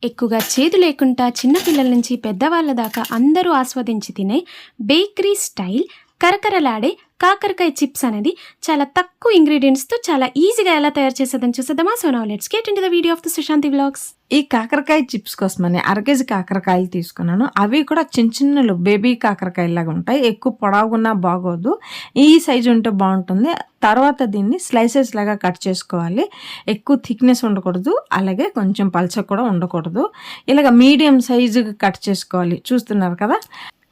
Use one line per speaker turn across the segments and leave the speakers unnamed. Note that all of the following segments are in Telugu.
ఎక్కువగా చేదు లేకుండా చిన్న పిల్లల నుంచి పెద్దవాళ్ళ దాకా అందరూ ఆస్వాదించి తినే బేకరీ స్టైల్ కరకరలాడే కాకరకాయ చిప్స్ అనేది చాలా తక్కువ ఇంగ్రీడియంట్స్తో చాలా ఈజీగా ఎలా తయారు చేసేదని చూసేద్దామా. So now let's get into the video of the Sushanti vlogs.
ఈ కాకరకాయ చిప్స్ కోసమని అరకేజీ కాకరకాయలు తీసుకున్నాను. అవి కూడా చిన్న చిన్నలు బేబీ కాకరకాయలాగా ఉంటాయి. ఎక్కువ పొడవుగున్నా బాగోదు, ఈ సైజు ఉంటే బాగుంటుంది. తర్వాత దీన్ని స్లైసెస్ లాగా కట్ చేసుకోవాలి. ఎక్కువ థిక్నెస్ ఉండకూడదు, అలాగే కొంచెం పల్చగా కూడా ఉండకూడదు. ఇలాగ మీడియం సైజుగా కట్ చేసుకోవాలి. చూస్తున్నారు కదా,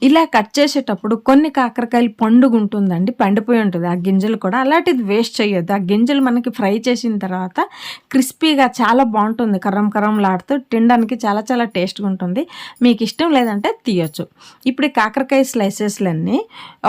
ఇలా కట్ చేసేటప్పుడు కొన్ని కాకరకాయలు పండుగ ఉంటుందండి, పండిపోయి ఉంటుంది ఆ గింజలు కూడా. అలాంటిది వేస్ట్ చేయొద్దు. ఆ గింజలు మనకి ఫ్రై చేసిన తర్వాత క్రిస్పీగా చాలా బాగుంటుంది, కర్రం కర్రంలాడుతూ తినడానికి చాలా చాలా టేస్ట్గా ఉంటుంది. మీకు ఇష్టం లేదంటే తీయొచ్చు. ఇప్పుడు ఈ కాకరకాయ స్లైసెస్లన్నీ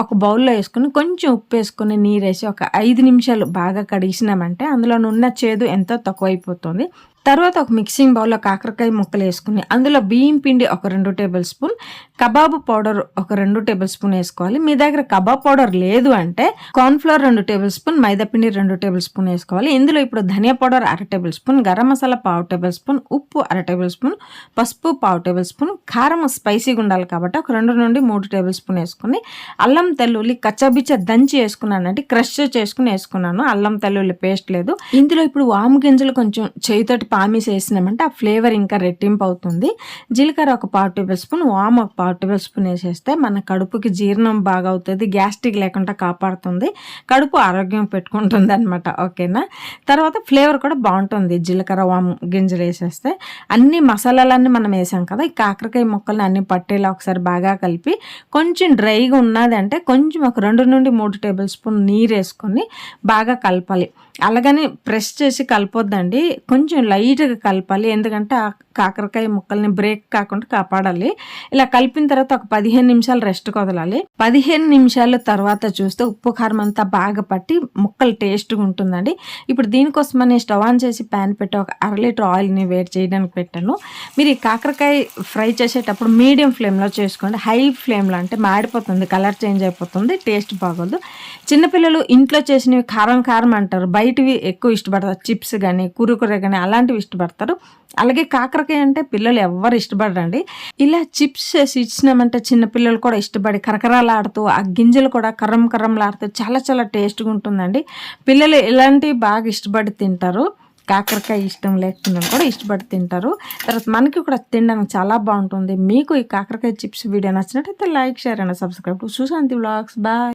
ఒక బౌల్లో వేసుకుని కొంచెం ఉప్పు వేసుకుని నీరు వేసి ఒక 5 నిమిషాలు బాగా కడిగిసినామంటే అందులో ఉన్న చేదు ఎంతో తక్కువైపోతుంది. తర్వాత ఒక మిక్సింగ్ బౌల్లో కాకరకాయ ముక్కలు వేసుకుని అందులో బియ్యం పిండి ఒక 2 టేబుల్ స్పూన్, కబాబు పౌడర్ ఒక 2 టేబుల్ స్పూన్ వేసుకోవాలి. మీ దగ్గర కబాబ్ పౌడర్ లేదు అంటే కార్న్ఫ్లోర్ 2 టేబుల్ స్పూన్, మైదా పిండి 2 టేబుల్ స్పూన్ వేసుకోవాలి. ఇందులో ఇప్పుడు ధనియా powder 1/2 tablespoon, garam masala 1/2 tablespoon, ఉప్పు 1/2 టేబుల్ స్పూన్, పసుపు 1/2 టేబుల్ స్పూన్, కారం స్పైసీగా ఉండాలి కాబట్టి ఒక 2 నుండి 3 టేబుల్ స్పూన్ వేసుకుని అల్లం తెల్లుల్లి కచ్చాబిచ్చ దంచి వేసుకున్నానండి, క్రష్ చేసుకుని వేసుకున్నాను. అల్లం తెల్లుల్లి పేస్ట్ లేదు. ఇందులో ఇప్పుడు వాము గింజలు కొంచెం చేయితోటి పామేసి వేసినామంటే ఆ ఫ్లేవర్ ఇంకా రెట్టింపు అవుతుంది. జీలకర్ర ఒక 1/4 టేబుల్ స్పూన్, వాము ఒక 1/4 టేబుల్ స్పూన్ వేసేస్తే మన కడుపుకి జీర్ణం బాగా అవుతుంది, గ్యాస్ట్రిక్ లేకుండా కాపాడుతుంది, కడుపు ఆరోగ్యం పెట్టుకుంటుంది అనమాట. ఓకేనా. తర్వాత ఫ్లేవర్ కూడా బాగుంటుంది జీలకర్ర వాము గింజలు వేసేస్తే. అన్ని మసాలాలన్నీ మనం వేసాం కదా, ఈ కాకరకాయ ముక్కల్ని అన్ని పట్టేలా ఒకసారి బాగా కలిపి కొంచెం డ్రైగా ఉన్నది అంటే కొంచెం ఒక 2 నుండి 3 టేబుల్ స్పూన్ నీరు వేసుకొని బాగా కలపాలి. అలాగని ప్రెస్ చేసి కలపొద్దండి, కొంచెం లైట్గా కలపాలి. ఎందుకంటే ఆ కాకరకాయ ముక్కల్ని బ్రేక్ కాకుండా కాపాడాలి. ఇలా కలిపిన తర్వాత ఒక 15 నిమిషాలు రెస్ట్కి వదలాలి. 15 నిమిషాల తర్వాత చూస్తే ఉప్పు కారం అంతా బాగా పట్టి ముక్కలు టేస్ట్గా ఉంటుందండి. ఇప్పుడు దీనికోసమని స్టవ్ ఆన్ చేసి ప్యాన్ పెట్టి ఒక 1/2 లీటర్ ఆయిల్ని వేడి చేయడానికి పెట్టాను. మీరు ఈ కాకరకాయ ఫ్రై చేసేటప్పుడు మీడియం ఫ్లేమ్లో చేసుకోండి. హై ఫ్లేమ్లో అంటే మాడిపోతుంది, కలర్ చేంజ్ అయిపోతుంది, టేస్ట్ బాగోదు. చిన్నపిల్లలు ఇంట్లో చేసినవి కారం కారం అంటారు, బయటివి ఎక్కువ ఇష్టపడతారు. చిప్స్ కానీ కురుకురే కానీ అలాంటివి ఇష్టపడతారు. అలాగే కాకరకాయ అంటే పిల్లలు ఎవ్వరు ఇష్టపడరండి. ఇలా చిప్స్ చేసి ఇచ్చినామంటే చిన్నపిల్లలు కూడా ఇష్టపడి కరకరాలాడుతూ ఆ గింజలు కూడా కర్రం కర్రంలాడుతూ చాలా చాలా టేస్ట్గా ఉంటుందండి. పిల్లలు ఇలాంటివి బాగా ఇష్టపడి తింటారు. కాకరకాయ ఇష్టం లేకుండా కూడా ఇష్టపడి తింటారు. తర్వాత మనకి కూడా తినడానికి చాలా బాగుంటుంది. మీకు ఈ కాకరకాయ చిప్స్ వీడియో నచ్చినట్టయితే like, share and subscribe to Sushanti vlogs. Bye.